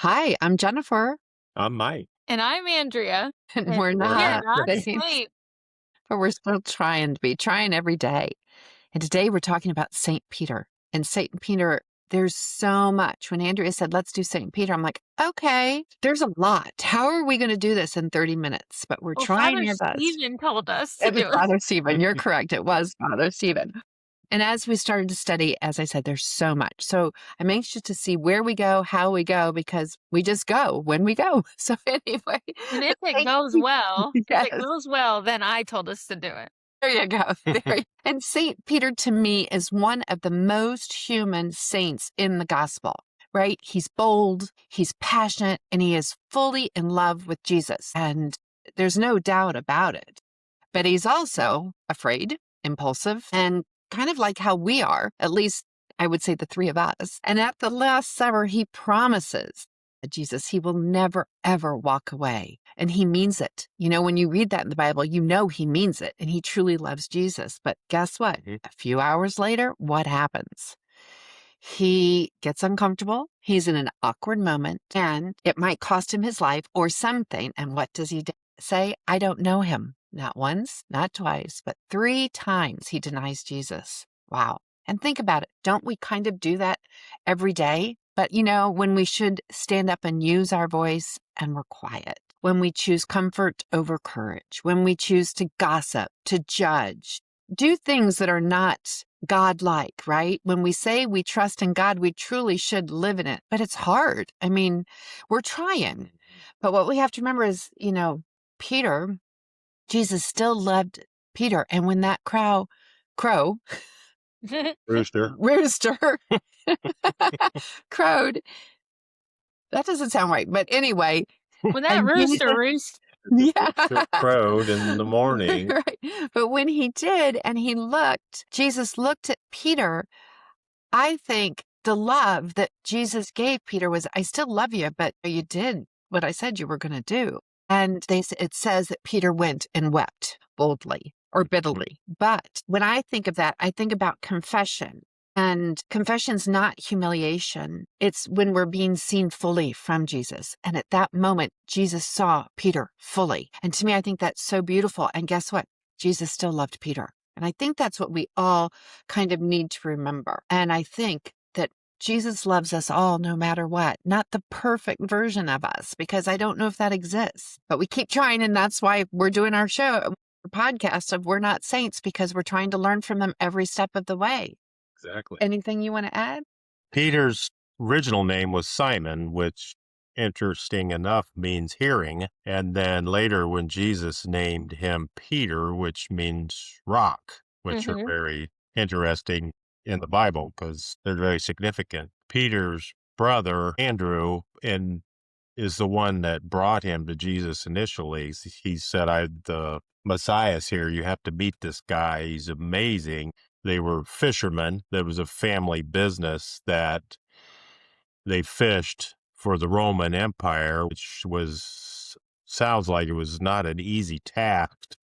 Hi, I'm Jenifer, I'm Mike. And I'm Andrea, and and we're We're we are not not not safe. saints, safe. but we're still trying to be, trying every day. And today we're talking about St. Peter. And St. Peter, there's so much. When Andrea said, let's do St. Peter, I'm like, okay, there's a lot. How are we going to do this in 30 minutes? But we're Well, trying Father our best. Stephen told us to It was do it. Father Stephen. You're correct. It was Father Stephen. And as we started to study, as I said, there's so much. So I'm anxious to see where we go, how we go, because we just go when we go. So anyway, And if it thank goes you. well, Yes, then I told us to do it. there you go. And St. Peter to me is one of the most human saints in the gospel, right? He's bold, he's passionate, and he is fully in love with Jesus. And there's no doubt about it. But he's also afraid, impulsive, and kind of like how we are, at least I would say the three of us. And at the Last Supper, he promises Jesus he will never, ever walk away. And he means it. You know, when you read that in the Bible, you know he means it and he truly loves Jesus. But guess what? Mhm. A few hours later, what happens? He gets uncomfortable. He's in an awkward moment and it might cost him his life or something. And what does he say? I don't know him. Not once, not twice, but 3 times he denies Jesus. Wow. And think about it. Don't we kind of do that every day? But you know, when we should stand up and use our voice and we're quiet, when we choose comfort over courage, when we choose to gossip, to judge, do things that are not God-like, right? When we say we trust in God, we truly should live in it, but it's hard. I mean, we're trying. But what we have to remember is, you know, Peter, Jesus still loved Peter. And when that crow, Rooster. rooster crowed, that doesn't sound right. But anyway, When that and rooster Jesus, roost, The yeah. rooster crowed in the morning. Right. But when he did and he looked, Jesus looked at Peter, I think the love that Jesus gave Peter was, I still love you, but you did what I said you were going to do. And it says that Peter went and wept boldly or bitterly. But when I think of that, I think about confession. And confession's not humiliation. It's when we're being seen fully from Jesus. And at that moment, Jesus saw Peter fully. And to me, I think that's so beautiful. And guess what? Jesus still loved Peter. And I think that's what we all kind of need to remember. And I think that Jesus loves us all no matter what, not the perfect version of us, because I don't know if that exists. But we keep trying, and that's why we're doing our podcast of We're Not Saints, because we're trying to learn from them every step of the way. Exactly. Anything you want to add? Peter's original name was Simon, which, interesting enough, means hearing. And then later, when Jesus named him Peter, which means rock, which are very interesting in the Bible because they're very significant. Peter's brother, Andrew, is the one that brought him to Jesus initially. He said, the Messiah's here. You have to meet this guy. He's amazing. They were fishermen. There was a family business that they fished for the Roman Empire, which sounds like it was not an easy task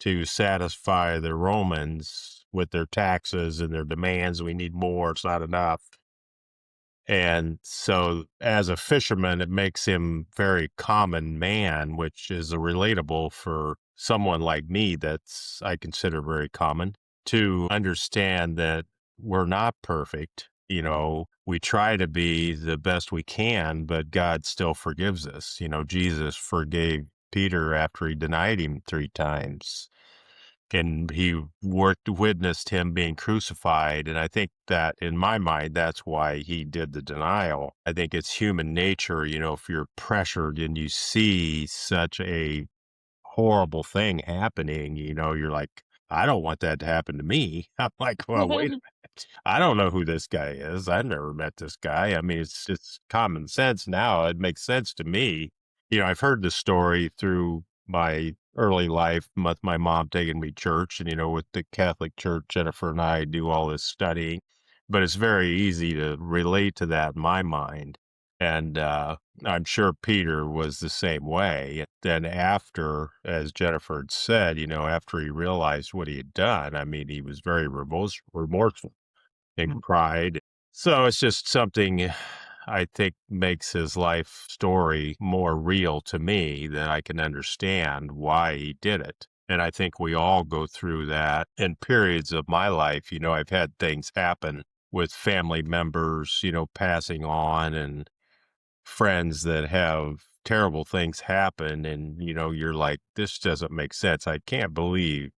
to satisfy the Romans with their taxes and their demands. We need more. It's not enough. And so as a fisherman, it makes him very common man, which is a relatable for someone like me that's I consider very common, to understand that we're not perfect. You know, we try to be the best we can, but God still forgives us. You know, Jesus forgave Peter after he denied him 3 times. And he witnessed him being crucified. And I think that in my mind, that's why he did the denial. I think it's human nature, you know, if you're pressured and you see such a horrible thing happening, you know, you're like, I don't want that to happen to me. I'm like, well, wait a minute. I don't know who this guy is. I've never met this guy. I mean, it's common sense now. It makes sense to me. You know, I've heard the story through my early life with my mom taking me to church, and, you know, with the Catholic Church, Jenifer and I do all this studying, but it's very easy to relate to that in my mind. And I'm sure Peter was the same way. Then after, as Jenifer had said, you know, after he realized what he had done, I mean, he was very remorseful and cried. So it's just something I think makes his life story more real to me, that I can understand why he did it. And I think we all go through that in periods of my life. I've had things happen with family members, passing on, and friends that have terrible things happen. And, you're like, this doesn't make sense. I can't believe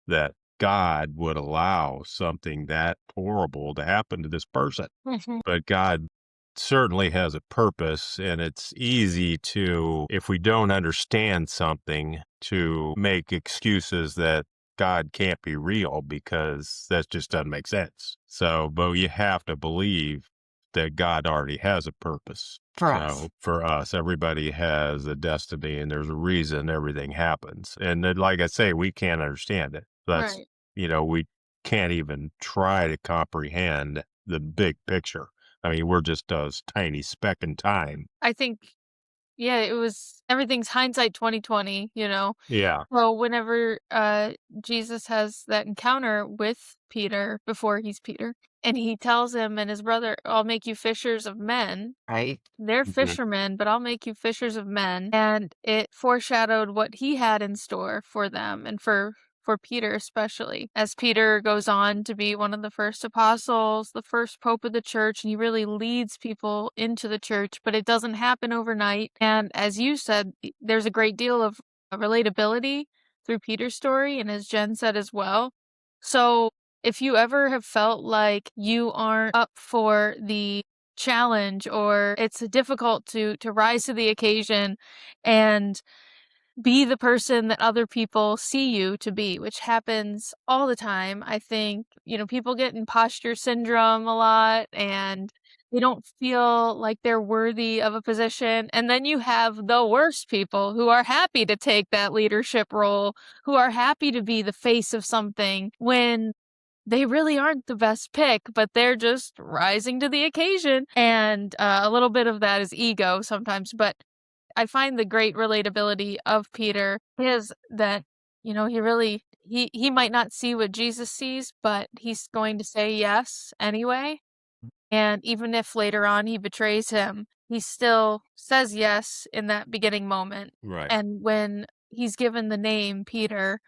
that God would allow something that horrible to happen to this person. Mhm. But God certainly has a purpose, and it's easy to, if we don't understand something, to make excuses that God can't be real because that just doesn't make sense. So, but you have to believe that God already has a purpose. For So us. for us, everybody has a destiny, and there's a reason everything happens. And then, like I say, we can't understand it. That's, Right. we can't even try to comprehend the big picture. I mean, we're just a tiny speck in time. I think, yeah, it was everything's hindsight 2020, Yeah. Well, whenever Jesus has that encounter with Peter before he's Peter, and he tells him and his brother, I'll make you fishers of men. Right? They're Mhm. fishermen, but I'll make you fishers of men. And it foreshadowed what he had in store for them and for Peter especially. As Peter goes on to be one of the first apostles, the first pope of the church, and he really leads people into the church, but it doesn't happen overnight. And as you said, there's a great deal of relatability through Peter's story, and as Jen said as well. So if you ever have felt like you aren't up for the challenge, or it's difficult to rise to the occasion and be the person that other people see you to be, which happens all the time. I think, people get imposter syndrome a lot, and they don't feel like they're worthy of a position. And then you have the worst people who are happy to take that leadership role, who are happy to be the face of something when they really aren't the best pick, but they're just rising to the occasion. And a little bit of that is ego sometimes, but I find the great relatability of Peter is that, he might not see what Jesus sees, but he's going to say yes anyway. And even if later on he betrays him, he still says yes in that beginning moment. Right. And when he's given the name Peter,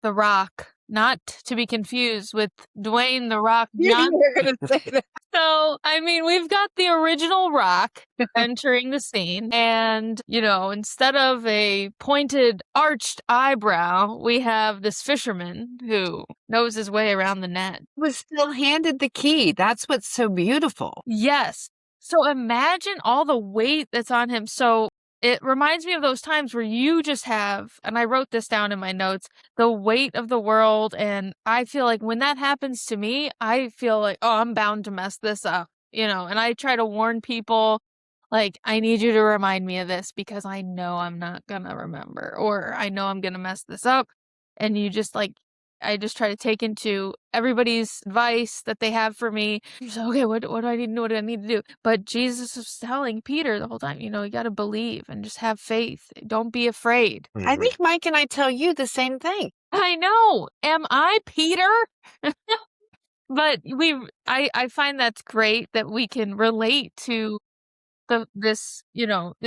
the Rock, not to be confused with Dwayne the Rock Johnson. You're going to say that. So, I mean, we've got the original Rock entering the scene, and, instead of a pointed, arched eyebrow, we have this fisherman who knows his way around the net. Was still handed the key. That's what's so beautiful. Yes. So imagine all the weight that's on him. So it reminds me of those times where you just have, and I wrote this down in my notes, the weight of the world. And I feel like when that happens to me, I feel like, oh, I'm bound to mess this up, and I try to warn people, like, I need you to remind me of this because I know I'm not gonna remember, or I know I'm gonna mess this up. And you just I just try to take into everybody's advice that they have for me. So, okay, what do I need to know? What do I need to do? But Jesus was telling Peter the whole time, you got to believe and just have faith. Don't be afraid. I think Mike and I tell you the same thing. I know. Am I Peter? But I find that's great that we can relate to this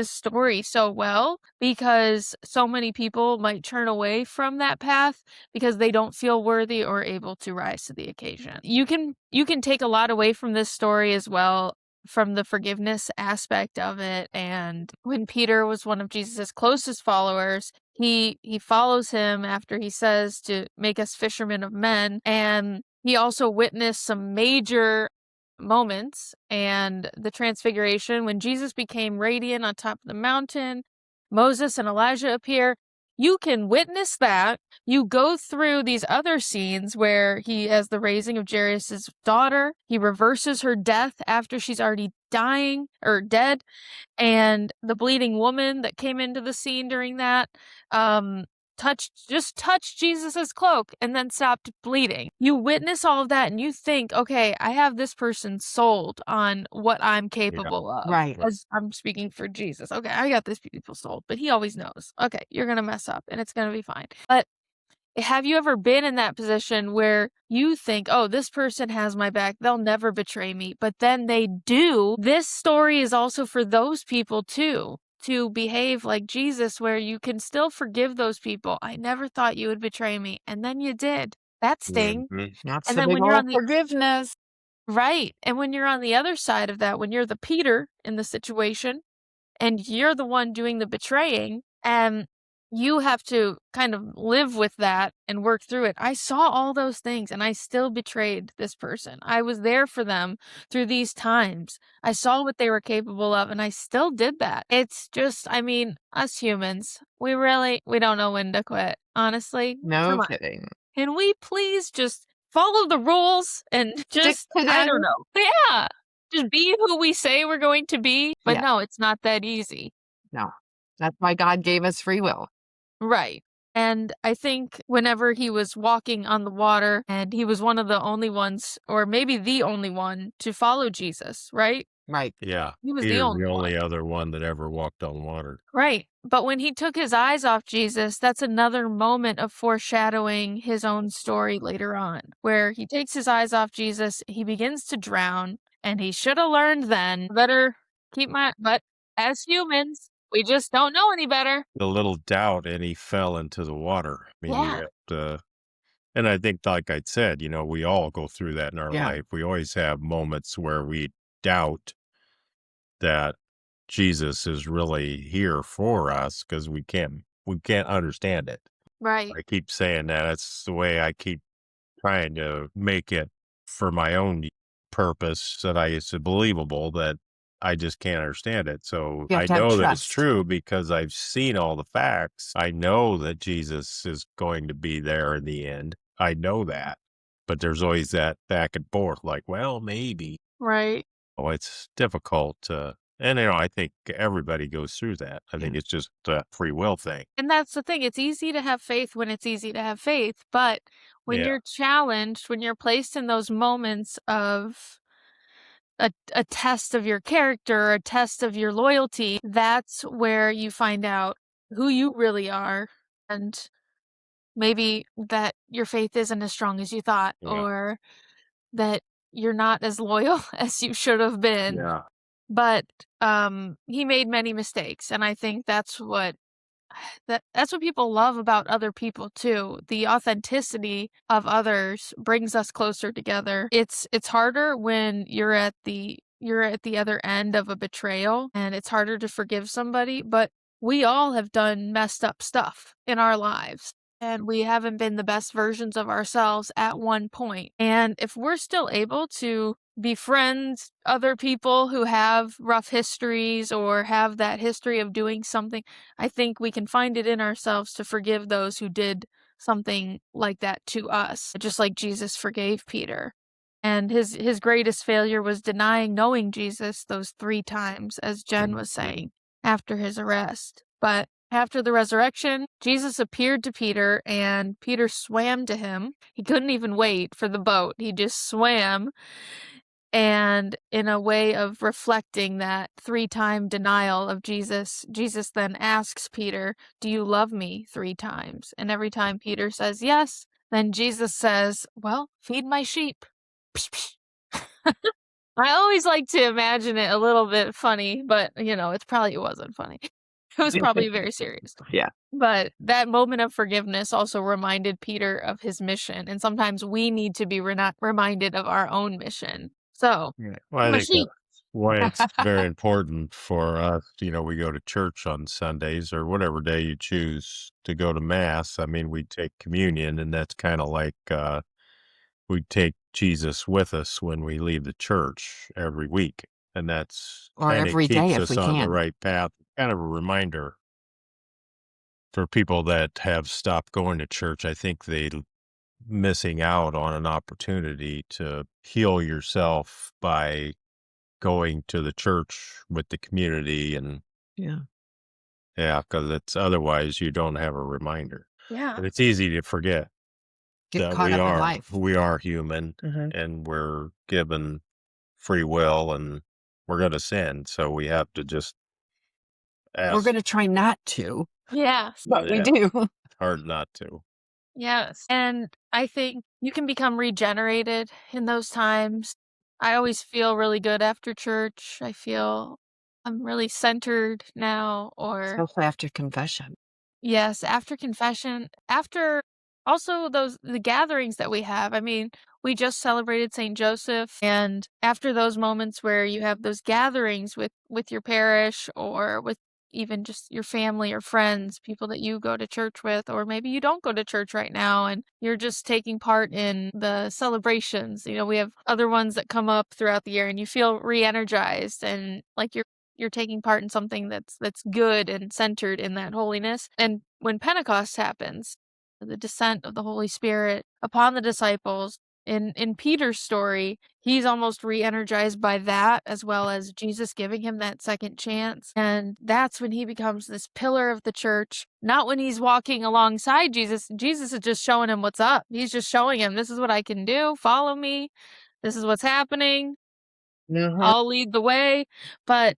story so well, because so many people might turn away from that path because they don't feel worthy or able to rise to the occasion. You can take a lot away from this story as well, from the forgiveness aspect of it. And when Peter was one of Jesus's closest followers, he follows him after he says to make us fishermen of men, and he also witnessed some major moments. And the transfiguration, when Jesus became radiant on top of the mountain, Moses and Elijah appear. You can witness that. You go through these other scenes where he has the raising of Jairus' daughter. He reverses her death after she's already dying or dead. And the bleeding woman that came into the scene during that, touched Jesus's cloak and then stopped bleeding. You witness all of that and you think, okay, I have this person sold on what I'm capable of. Right. As I'm speaking for Jesus. Okay, I got this people sold, but he always knows. Okay, you're gonna mess up and it's gonna be fine. But have you ever been in that position where you think, oh, this person has my back, they'll never betray me, but then they do? This story is also for those people too, to behave like Jesus, where you can still forgive those people. I never thought you would betray me, and then you did. That sting. That's And the then big when you're old on the forgiveness. right, and when you're on the other side of that, when you're the Peter in the situation, and you're the one doing the betraying, and you have to kind of live with that and work through it. I saw all those things and I still betrayed this person. I was there for them through these times. I saw what they were capable of and I still did that. It's just, I mean, us humans, we don't know when to quit. Honestly, No come on. kidding. Can we please just follow the rules and just, to I them. don't know. Yeah. Just be who we say we're going to be. But Yeah. no, it's not that easy. No. That's why God gave us free will. Right. And I think whenever he was walking on the water and he was one of the only ones, or maybe the only one, to follow Jesus, right? Right. Yeah. He was the Peter's only the only one. other one that ever walked on water. Right. But when he took his eyes off Jesus, that's another moment of foreshadowing his own story later on, where he takes his eyes off Jesus, he begins to drown, and he should have learned then, better but as humans, we just don't know any better. The little doubt, and he fell into the water. I mean, Yeah. and I think, like I said, we all go through that in our Yeah. life. We always have moments where we doubt that Jesus is really here for us because we can't understand it. Right. I keep saying that. That's the way I keep trying to make it for my own purpose that it's believable that I just can't understand it. So You have I to have know that it's trust. true because I've seen all the facts. I know that Jesus is going to be there in the end. I know that. But there's always that back and forth, like, well, maybe. Right. Oh, it's difficult to, and I think everybody goes through that. I think Yeah. it's just a free will thing. And that's the thing. It's easy to have faith when it's easy to have faith. But when Yeah. you're challenged, when you're placed in those moments of a test of your character, a test of your loyalty, that's where you find out who you really are. And maybe that your faith isn't as strong as you thought, Yeah. or that you're not as loyal as you should have been. Yeah. But he made many mistakes, and I think that's what people love about other people too. The authenticity of others brings us closer together. It's harder when you're at the other end of a betrayal, and it's harder to forgive somebody, but we all have done messed up stuff in our lives. And we haven't been the best versions of ourselves at one point. And if we're still able to befriend other people who have rough histories or have that history of doing something, I think we can find it in ourselves to forgive those who did something like that to us, just like Jesus forgave Peter. And his greatest failure was denying knowing Jesus those 3 times, as Jen was saying, after his arrest. But after the resurrection, Jesus appeared to Peter, and Peter swam to him. He couldn't even wait for the boat. He just swam. And in a way of reflecting that 3-time denial of Jesus, Jesus then asks Peter, "Do you love me?" 3 times. And every time Peter says yes, then Jesus says, "Well, feed my sheep." I always like to imagine it a little bit funny, but it wasn't funny. It was probably very serious. Yeah. But that moment of forgiveness also reminded Peter of his mission. And sometimes we need to be reminded of our own mission. So, Well, I'm I a think sheep. that's why it's very important for us. We go to church on Sundays or whatever day you choose to go to mass. I mean, we take communion, and that's kind of like we take Jesus with us when we leave the church every week. And that's Or kind of every day keeps if us we on the can. right path. Kind of a reminder for people that have stopped going to church. I think they missing out on an opportunity to heal yourself by going to the church with the community. And Yeah. because it's otherwise you don't have a reminder. Yeah. And it's easy to forget Get that caught up in life. we are human and we're given free will and we're going to sin. So we have to just We're ask. going to try not to, Yeah. but we Yeah. do. Hard not to. Yes. And I think you can become regenerated in those times. I always feel really good after church. I feel I'm really centered now, or Especially after confession. yes, after confession, after also the gatherings that we have. I mean, we just celebrated St. Joseph, and after those moments where you have those gatherings with your parish or with even just your family or friends, people that you go to church with, or maybe you don't go to church right now and you're just taking part in the celebrations. You know, we have other ones that come up throughout the year and you feel re-energized and like you're taking part in something that's good and centered in that holiness. And when Pentecost happens, the descent of the Holy Spirit upon the disciples, in Peter's story, he's almost re-energized by that, as well as Jesus giving him that second chance. And that's when he becomes this pillar of the church, not when he's walking alongside Jesus. Jesus is just showing him what's up. He's just showing him, this is what I can do. Follow me. This is what's happening. I'll lead the way. But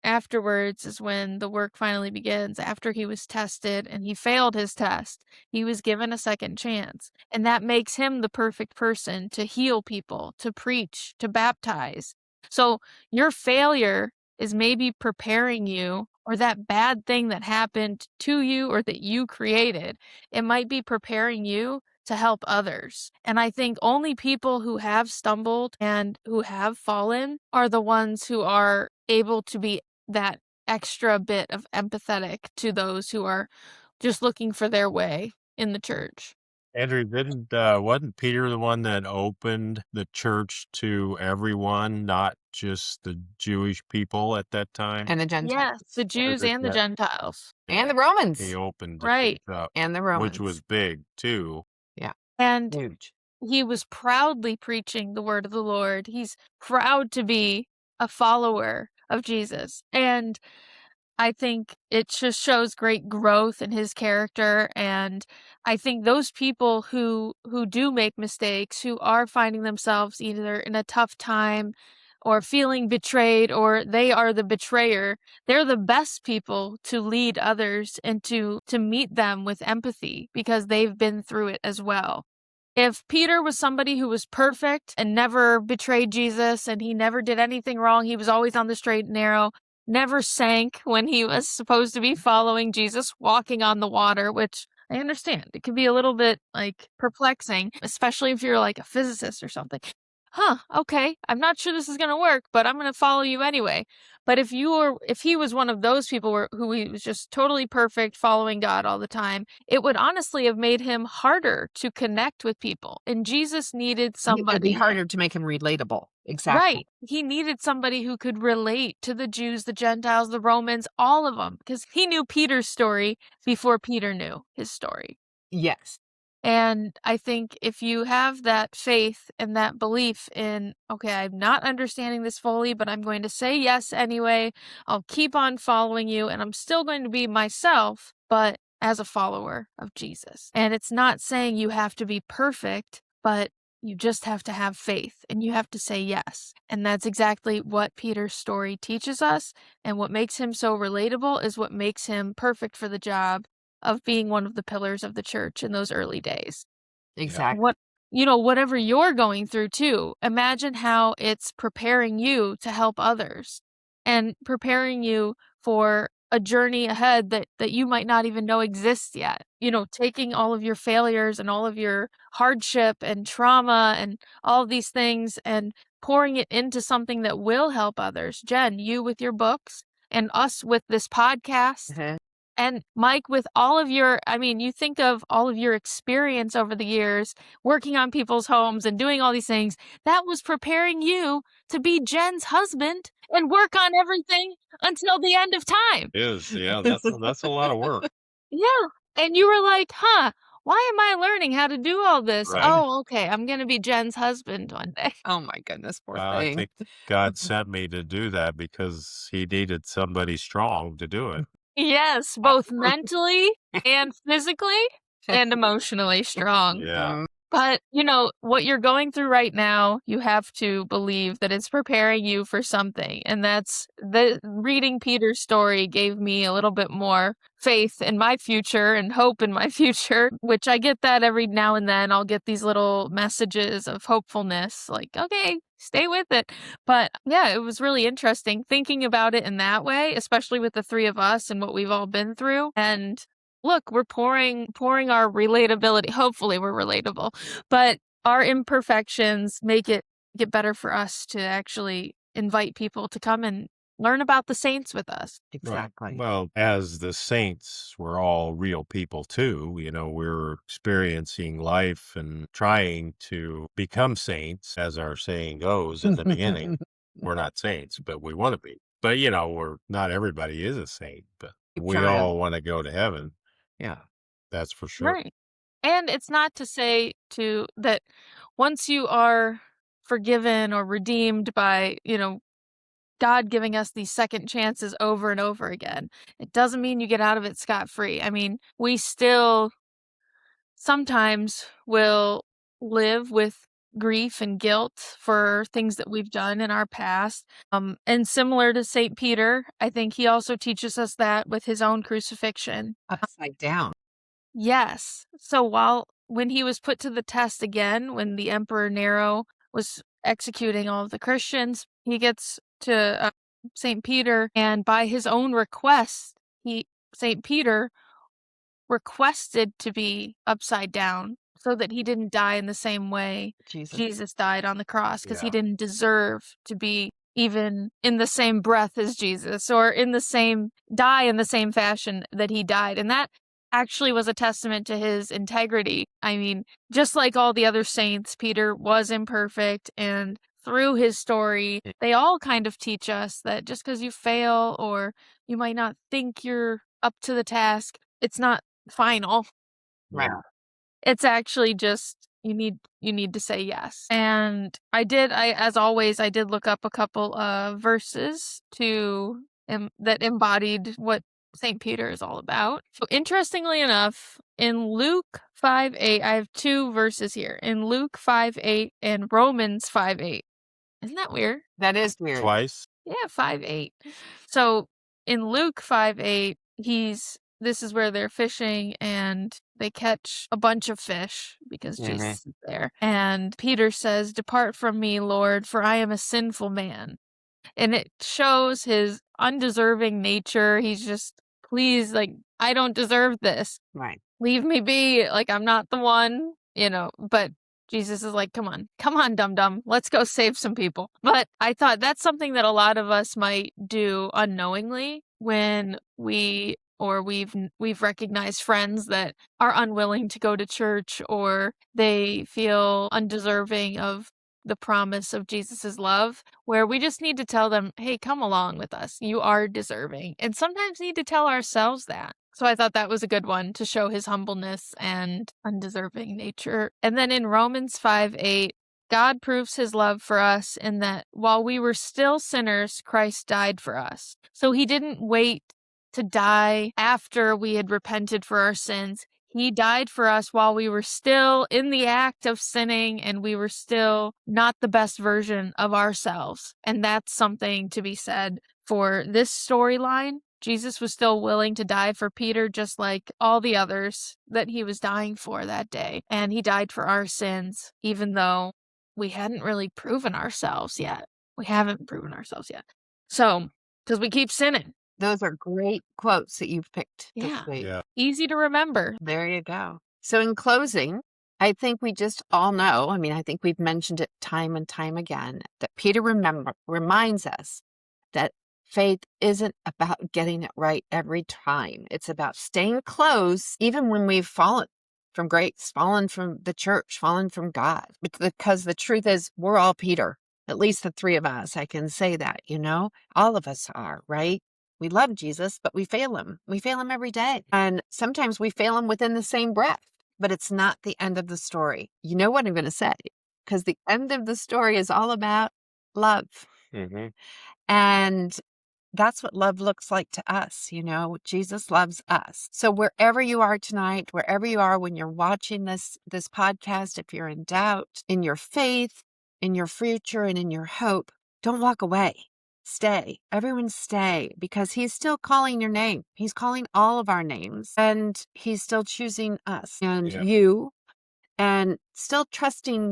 afterwards is when the work finally begins. After he was tested and he failed his test, he was given a second chance. And that makes him the perfect person to heal people, to preach, to baptize. So your failure is maybe preparing you, or that bad thing that happened to you or that you created, it might be preparing you to help others. And I think only people who have stumbled and who have fallen are the ones who are able to be that extra bit of empathetic to those who are just looking for their way in the church. Andrew, wasn't Peter the one that opened the church to everyone, not just the Jewish people at that time? And the Gentiles. Yes, the Jews and the Gentiles. And the He Romans. opened the Right. church up, And the Romans. which was big too. Yeah. And Huge. he was proudly preaching the word of the Lord. He's proud to be a follower of Jesus. And I think it just shows great growth in his character. And I think those people who do make mistakes, who are finding themselves either in a tough time or feeling betrayed, or they are the betrayer, they're the best people to lead others and to meet them with empathy because they've been through it as well. If Peter was somebody who was perfect and never betrayed Jesus and he never did anything wrong, he was always on the straight and narrow, never sank when he was supposed to be following Jesus, walking on the water, which I understand. It can be a little bit like perplexing, especially if you're like a physicist or something. Okay, I'm not sure this is going to work, but I'm going to follow you anyway. But if he was one of those people who he was just totally perfect, following God all the time, it would honestly have made him harder to connect with people. And Jesus needed It would be somebody. harder to make him relatable. Exactly. Right. He needed somebody who could relate to the Jews, the Gentiles, the Romans, all of them, because he knew Peter's story before Peter knew his story. Yes. And I think if you have that faith and that belief in, okay, I'm not understanding this fully, but I'm going to say yes anyway, I'll keep on following you, and I'm still going to be myself, but as a follower of Jesus. And it's not saying you have to be perfect, but you just have to have faith and you have to say yes. And that's exactly what Peter's story teaches us. And what makes him so relatable is what makes him perfect for the job of being one of the pillars of the church in those early days. Exactly. Whatever you're going through too, imagine how it's preparing you to help others and preparing you for a journey ahead that you might not even know exists yet. Taking all of your failures and all of your hardship and trauma and all of these things and pouring it into something that will help others. Jen, you with your books and us with this podcast. And Mike, with all of you think of all of your experience over the years working on people's homes and doing all these things, that was preparing you to be Jen's husband and work on everything until the end of time. Yeah, that's a lot of work. Yeah. And you were like, why am I learning how to do all this? Right. Oh, okay, I'm going to be Jen's husband one day. Oh my goodness, poor I thing. think God sent me to do that because he needed somebody strong to do it. Yes, both mentally and physically and emotionally strong. Yeah. But, what you're going through right now, you have to believe that it's preparing you for something. And reading Peter's story gave me a little bit more faith in my future and hope in my future, which I get that every now and then. I'll get these little messages of hopefulness, like, okay, stay with it. But yeah, it was really interesting thinking about it in that way, especially with the three of us and what we've all been through. And look, we're pouring our relatability. Hopefully we're relatable, but our imperfections make it get better for us to actually invite people to come and learn about the saints with us. Exactly. Right. Well, as the saints, we're all real people too. We're experiencing life and trying to become saints, as our saying goes in the beginning. We're not saints, but we want to be. But, not everybody is a saint, but we Trying. all want to go to heaven. Yeah. That's for sure. Right. And it's not to say that once you are forgiven or redeemed by, God giving us these second chances over and over again, it doesn't mean you get out of it scot-free. I mean, we still sometimes will live with grief and guilt for things that we've done in our past. And similar to St. Peter, I think he also teaches us that with his own crucifixion. Upside down. Yes. So when he was put to the test again, when the Emperor Nero was executing all of the Christians, he gets to St. Peter, and by his own request, St. Peter requested to be upside down so that he didn't die in the same way Jesus died on the cross, because he didn't deserve to be even in the same breath as Jesus, or die in the same fashion that he died. And that actually was a testament to his integrity. I mean, just like all the other saints, Peter was imperfect, and through his story, they all kind of teach us that just because you fail or you might not think you're up to the task, it's not final. Right. It's actually just you need to say yes. And as always, I did look up a couple of verses that embodied what St. Peter is all about. So interestingly enough, in Luke 5:8, I have two verses here. In Luke 5:8 and Romans 5:8. Isn't that weird? That is weird. Twice? Yeah, 5:8. So in Luke 5:8, this is where they're fishing and they catch a bunch of fish because Jesus is there. And Peter says, "Depart from me, Lord, for I am a sinful man." And it shows his undeserving nature. He's just, please, like, I don't deserve this. Right. Leave me be. Like, I'm not the one, but Jesus is like, come on, dum-dum, let's go save some people. But I thought that's something that a lot of us might do unknowingly when we've recognized friends that are unwilling to go to church, or they feel undeserving of the promise of Jesus's love, where we just need to tell them, hey, come along with us. You are deserving. And sometimes need to tell ourselves that. So I thought that was a good one to show his humbleness and undeserving nature. And then in Romans 5:8, God proves his love for us in that while we were still sinners, Christ died for us. So he didn't wait to die after we had repented for our sins. He died for us while we were still in the act of sinning and we were still not the best version of ourselves. And that's something to be said for this storyline. Jesus was still willing to die for Peter, just like all the others that he was dying for that day. And he died for our sins, even though we hadn't really proven ourselves yet. We haven't proven ourselves yet. So, because we keep sinning. Those are great quotes that you've picked this Yeah. week. Yeah. Easy to remember. There you go. So in closing, I think we just all know, I think we've mentioned it time and time again, that Peter reminds us that faith isn't about getting it right every time. It's about staying close, even when we've fallen from grace, fallen from the church, fallen from God. Because the truth is, we're all Peter. At least the three of us, I can say that, all of us are, right? We love Jesus, but we fail him. We fail him every day. And sometimes we fail him within the same breath, but it's not the end of the story. You know what I'm going to say? Because the end of the story is all about love. Mm-hmm. And that's what love looks like to us. Jesus loves us. So wherever you are tonight, wherever you are when you're watching this podcast, if you're in doubt in your faith, in your future, and in your hope, don't walk away. Stay. Everyone stay, because he's still calling your name. He's calling all of our names, and he's still choosing us and you, and still trusting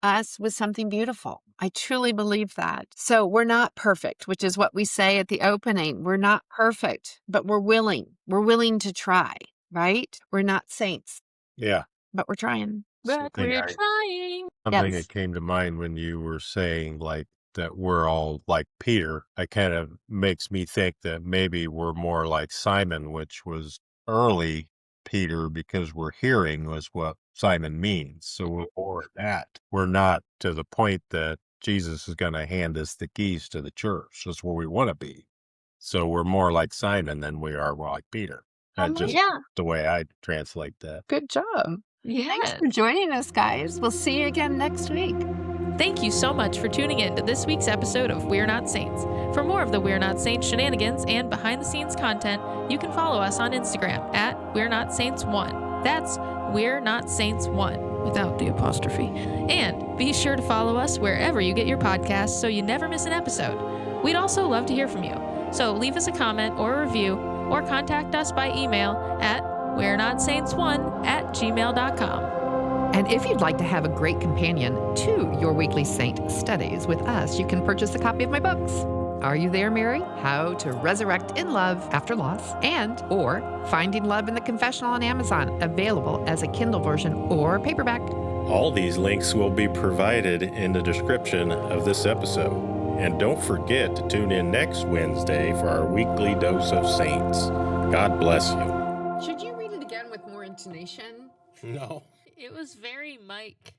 us with something beautiful. I truly believe that. So we're not perfect, which is what we say at the opening. We're not perfect, but we're willing. We're willing to try, right? We're not saints. Yeah. But we're trying. But we're trying. Something Yes. that came to mind when you were saying like that we're all like Peter, I kind of makes me think that maybe we're more like Simon, which was early Peter, because we're hearing was what Simon means. So we're more that. We're not to the point that Jesus is going to hand us the keys to the church. That's where we want to be. So we're more like Simon than we are like Peter. That's just the way I translate that. Good job. Yes. Thanks for joining us, guys. We'll see you again next week. Thank you so much for tuning in to this week's episode of We're Not Saints. For more of the We're Not Saints shenanigans and behind-the-scenes content, you can follow us on Instagram at We're Not Saints 1. That's We're Not Saints 1, without the apostrophe. And be sure to follow us wherever you get your podcasts so you never miss an episode. We'd also love to hear from you. So leave us a comment or a review, or contact us by email at we'reNotSaints1@gmail.com. And if you'd like to have a great companion to your weekly saint studies with us, you can purchase a copy of my books. Are You There, Mary? How to Resurrect in Love After Loss, or Finding Love in the Confessional on Amazon, available as a Kindle version or paperback. All these links will be provided in the description of this episode. And don't forget to tune in next Wednesday for our weekly dose of saints. God bless you. Should you read it again with more intonation? No. It was very Mike.